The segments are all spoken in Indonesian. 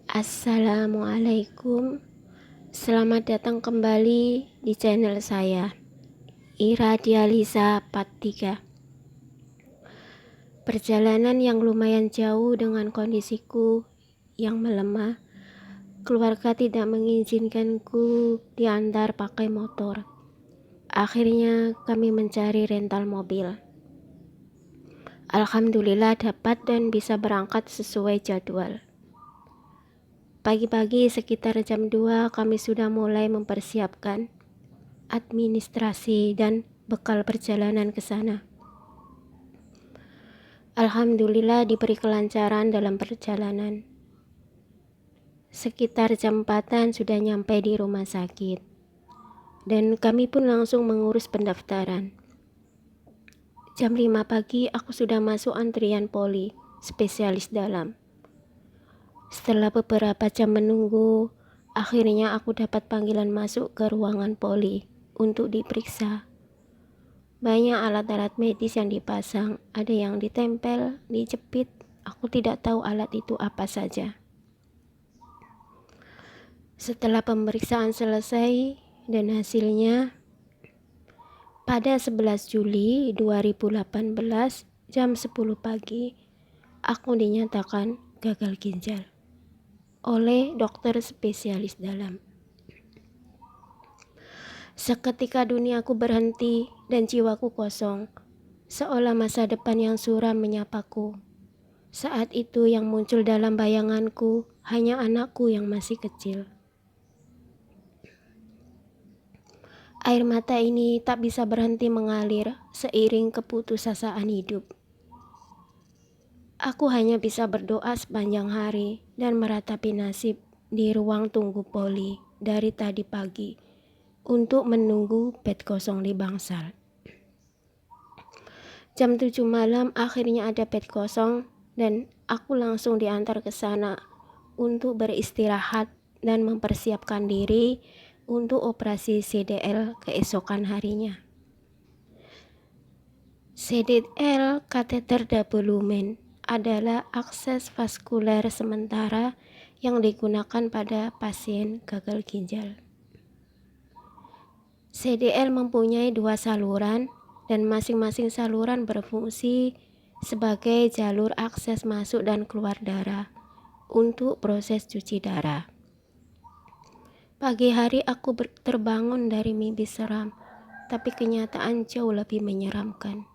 Assalamualaikum. Selamat datang kembali di channel saya, Ira Dialisa Part 3. Perjalanan yang lumayan jauh dengan kondisiku yang melemah, keluarga tidak mengizinkanku diantar pakai motor. Akhirnya kami mencari rental mobil. Alhamdulillah dapat dan bisa berangkat sesuai jadwal. Pagi-pagi sekitar jam 2 kami sudah mulai mempersiapkan administrasi dan bekal perjalanan ke sana. Alhamdulillah diberi kelancaran dalam perjalanan. Sekitar jam 4-an sudah nyampe di rumah sakit. Dan kami pun langsung mengurus pendaftaran. Jam 5 pagi aku sudah masuk antrian poli, spesialis dalam. Setelah beberapa jam menunggu, akhirnya aku dapat panggilan masuk ke ruangan poli untuk diperiksa. Banyak alat-alat medis yang dipasang, ada yang ditempel, dijepit. Aku tidak tahu alat itu apa saja. Setelah pemeriksaan selesai dan hasilnya, pada 11 Juli 2018 jam 10 pagi, aku dinyatakan gagal ginjal oleh dokter spesialis dalam. Seketika duniaku berhenti dan jiwaku kosong, seolah masa depan yang suram menyapaku. Saat itu yang muncul dalam bayanganku hanya anakku yang masih kecil. Air mata ini tak bisa berhenti mengalir seiring keputusasaan hidup. Aku hanya bisa berdoa sepanjang hari dan meratapi nasib di ruang tunggu poli dari tadi pagi untuk menunggu bed kosong di bangsal. Jam 7 malam akhirnya ada bed kosong dan aku langsung diantar ke sana untuk beristirahat dan mempersiapkan diri untuk operasi CDL keesokan harinya. CDL kateter double lumen adalah akses vaskuler sementara yang digunakan pada pasien gagal ginjal. CDL mempunyai 2 saluran dan masing-masing saluran berfungsi sebagai jalur akses masuk dan keluar darah untuk proses cuci darah. Pagi hari aku terbangun dari mimpi seram, tapi kenyataan jauh lebih menyeramkan.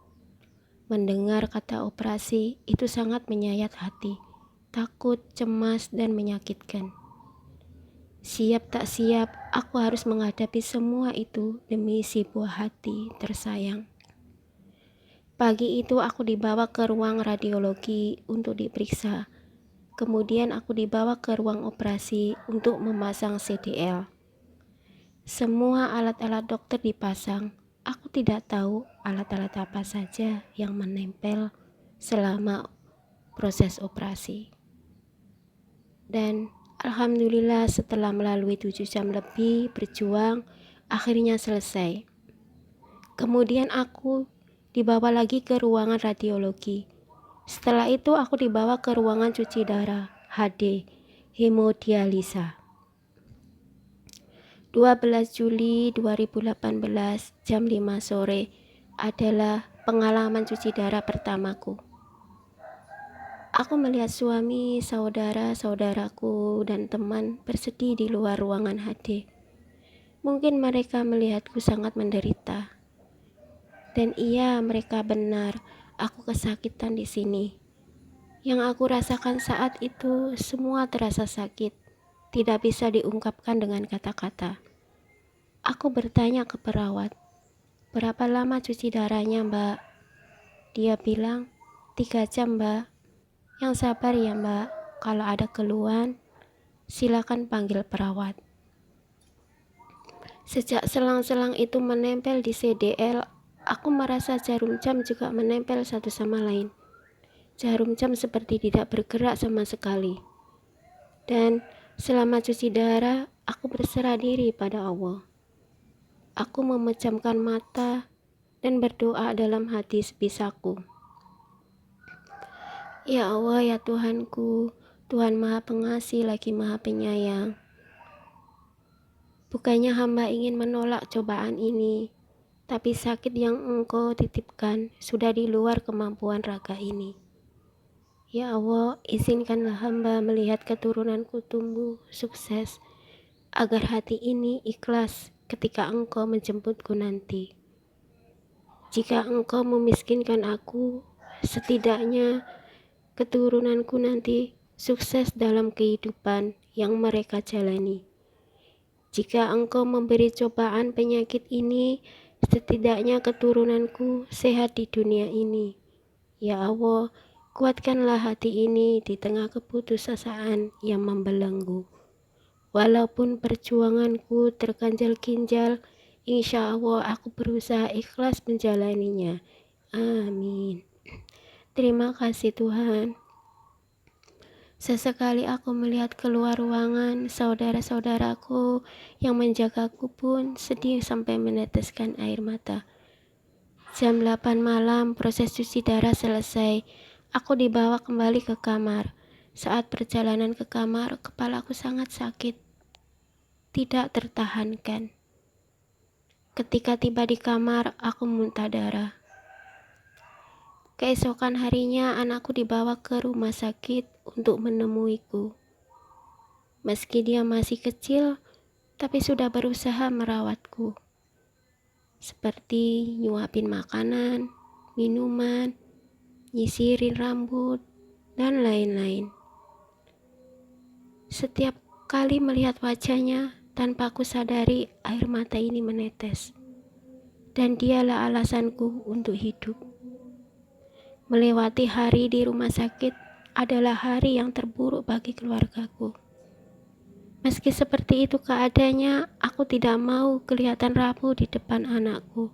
Mendengar kata operasi itu sangat menyayat hati, takut, cemas, dan menyakitkan. Siap tak siap, aku harus menghadapi semua itu demi si buah hati tersayang. Pagi itu aku dibawa ke ruang radiologi untuk diperiksa. Kemudian aku dibawa ke ruang operasi untuk memasang CDL. Semua alat-alat dokter dipasang. Aku tidak tahu alat-alat apa saja yang menempel selama proses operasi. Dan alhamdulillah setelah melalui 7 jam lebih berjuang, akhirnya selesai. Kemudian aku dibawa lagi ke ruangan radiologi. Setelah itu aku dibawa ke ruangan cuci darah, HD, hemodialisa. 12 Juli 2018 jam 5 sore adalah pengalaman cuci darah pertamaku. Aku melihat suami, saudara-saudaraku, dan teman bersedih di luar ruangan HD. Mungkin mereka melihatku sangat menderita. Dan iya, mereka benar, aku kesakitan di sini. Yang aku rasakan saat itu semua terasa sakit, tidak bisa diungkapkan dengan kata-kata. Aku bertanya ke perawat, berapa lama cuci darahnya, Mbak? Dia bilang, 3 jam, Mbak. Yang sabar ya, Mbak. Kalau ada keluhan, silakan panggil perawat. Sejak selang-selang itu menempel di CDL, aku merasa jarum jam juga menempel satu sama lain. Jarum jam seperti tidak bergerak sama sekali. Dan selama cuci darah, aku berserah diri pada Allah. Aku memejamkan mata dan berdoa dalam hati sebisaku. Ya Allah, ya Tuhanku, Tuhan Maha Pengasih lagi Maha Penyayang. Bukannya hamba ingin menolak cobaan ini, tapi sakit yang Engkau titipkan sudah di luar kemampuan raga ini. Ya Allah, izinkanlah hamba melihat keturunanku tumbuh sukses, agar hati ini ikhlas ketika Engkau menjemputku nanti. Jika Engkau memiskinkan aku, setidaknya keturunanku nanti sukses dalam kehidupan yang mereka jalani. Jika Engkau memberi cobaan penyakit ini, setidaknya keturunanku sehat di dunia ini. Ya Allah, kuatkanlah hati ini di tengah keputusasaan yang membelenggu. Walaupun perjuanganku terganjal-ginjal, insya Allah aku berusaha ikhlas menjalaninya. Amin. Terima kasih Tuhan. Sesekali aku melihat keluar ruangan, saudara-saudaraku yang menjagaku pun sedih sampai meneteskan air mata. Jam 8 malam proses cuci darah selesai. Aku dibawa kembali ke kamar. Saat perjalanan ke kamar, kepalaku sangat sakit. Tidak tertahankan. Ketika tiba di kamar, aku muntah darah. Keesokan harinya anakku dibawa ke rumah sakit untuk menemuiku. Meski dia masih kecil, tapi sudah berusaha merawatku. Seperti nyuapin makanan, minuman, nyisirin rambut, dan lain-lain. Setiap kali melihat wajahnya, tanpa aku sadari air mata ini menetes. Dan dialah alasanku untuk hidup. Melewati hari di rumah sakit adalah hari yang terburuk bagi keluargaku. Meski seperti itu keadaannya, aku tidak mau kelihatan rapuh di depan anakku.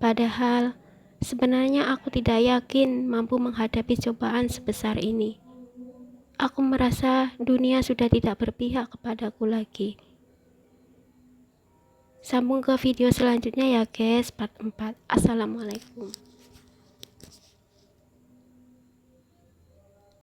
Padahal, sebenarnya aku tidak yakin mampu menghadapi cobaan sebesar ini. Aku merasa dunia sudah tidak berpihak kepadaku lagi. Sambung ke video selanjutnya ya guys, part 4. Assalamualaikum.